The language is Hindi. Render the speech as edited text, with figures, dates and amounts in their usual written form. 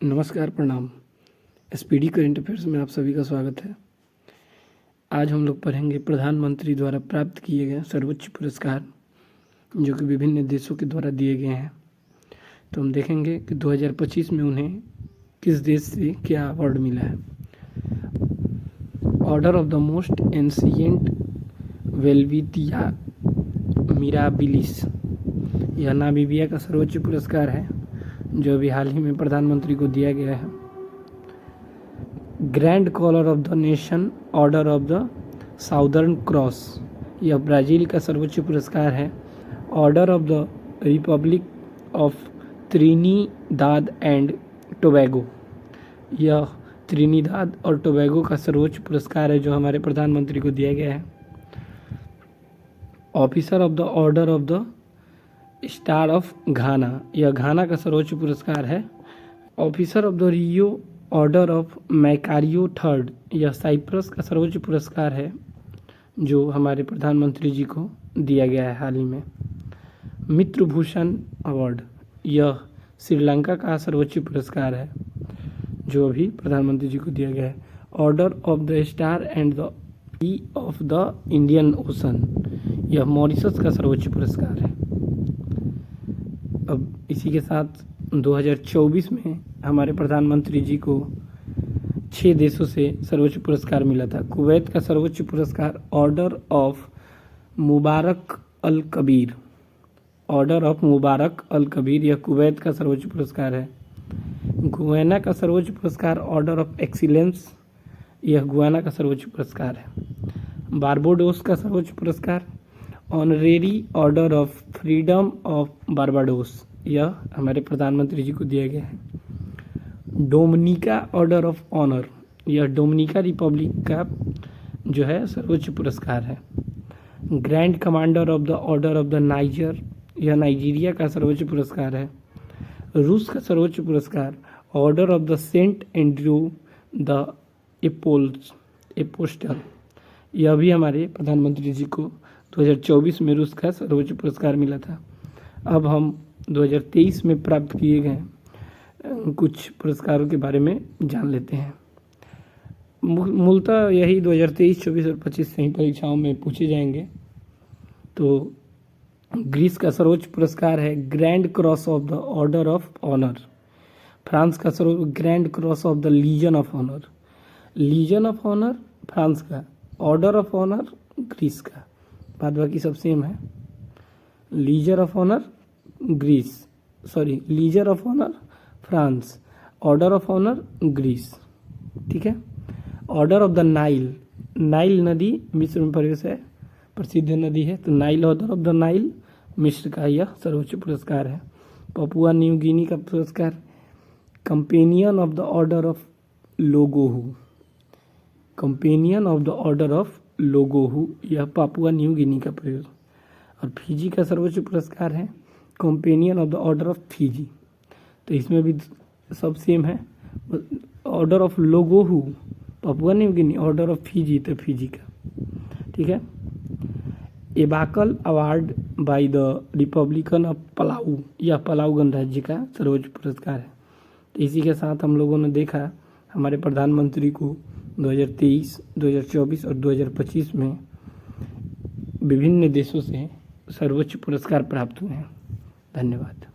नमस्कार, प्रणाम। एसपीडी करंट अफेयर्स में आप सभी का स्वागत है। आज हम लोग पढ़ेंगे प्रधानमंत्री द्वारा प्राप्त किए गए सर्वोच्च पुरस्कार जो कि विभिन्न देशों के द्वारा दिए गए हैं। तो हम देखेंगे कि 2025 में उन्हें किस देश से क्या अवार्ड मिला है। Order of the most ancient welwitschia mirabilis, यह नामीबिया का सर्वोच्च पुरस्कार है जो अभी हाल ही में प्रधानमंत्री को दिया गया है। Grand Collar of the Nation Order of the Southern Cross, यह ब्राज़ील का सर्वोच्च पुरस्कार है। Order of the Republic of Trinidad and Tobago, यह त्रिनिदाद और टोबैगो का सर्वोच्च पुरस्कार है जो हमारे प्रधानमंत्री को दिया गया है। Officer of the order of the star of Ghana, यह घाना का सर्वोच्च पुरस्कार है। Officer of the Rio order of Makarios third, यह साइप्रस का सर्वोच्च पुरस्कार है जो हमारे प्रधानमंत्री जी को दिया गया है हाल ही में। मित्र भूषण अवार्ड, यह श्रीलंका का सर्वोच्च पुरस्कार है जो अभी प्रधानमंत्री जी को दिया गया है। Order of the star and the E of the Indian ocean, यह मॉरिशस का सर्वोच्च पुरस्कार है। अब इसी के साथ 2024 में हमारे प्रधानमंत्री जी को 6 देशों से सर्वोच्च पुरस्कार मिला था। कुवैत का सर्वोच्च पुरस्कार order of Mubarak al Kabir, order of Mubarak al Kabir, यह कुवैत का सर्वोच्च पुरस्कार है। गुयाना का सर्वोच्च पुरस्कार ऑर्डर ऑफ एक्सीलेंस, यह गुयाना का सर्वोच्च पुरस्कार है। बारबाडोस का सर्वोच्च पुरस्कार Honorary Order of Freedom of Barbados, यह हमारे प्रधानमंत्री जी को दिया गया है। डोमिनिका ऑर्डर ऑफ ऑनर, यह डोमिनिका रिपब्लिक का जो है सर्वोच्च पुरस्कार है। Grand Commander of the order of the Niger, यह नाइजीरिया का सर्वोच्च पुरस्कार है। रूस का सर्वोच्च पुरस्कार order of the Saint Andrew the Apostle, यह भी हमारे प्रधानमंत्री जी को 2024 में रूस का सर्वोच्च पुरस्कार मिला था। अब हम 2023 में प्राप्त किए गए कुछ पुरस्कारों के बारे में जान लेते हैं। मूलतः यही 2023, 24 और 25 से ही परीक्षाओं में पूछे जाएंगे। तो ग्रीस का सर्वोच्च पुरस्कार है grand cross of the order of honour. France का grand cross of the legion of honour, legion of honour France का, ऑर्डर ऑफ ऑनर ग्रीस का, बाद बाकी सब सेम है। Leisure of honour leisure of honour France, order of honour Greece, ठीक है। Order of the Nile, Nile नदी मिस्र में प्रसिद्ध नदी है, तो Nile order of the Nile मिस्र का यह सर्वोच्च पुरस्कार है। पपुआ न्यू गिनी का पुरस्कार companion of the order of लोगोहू, companion of the order of लोगोहू, यह पापुआ न्यू गिनी का प्रयोग। और फिजी का सर्वोच्च पुरस्कार है companion of the order of Fiji, तो इसमें भी सब सेम है। Order of लोगोहू Papua New Guinea, order of Fiji तो फिजी का, ठीक है। एबाकल award by the Republican of Palau, यह पलाऊ गणराज्य का सर्वोच्च पुरस्कार है। तो इसी के साथ हम लोगों ने देखा हमारे प्रधानमंत्री को 2023, 2024 और 2025 में विभिन्न देशों से सर्वोच्च पुरस्कार प्राप्त हुए हैं। धन्यवाद।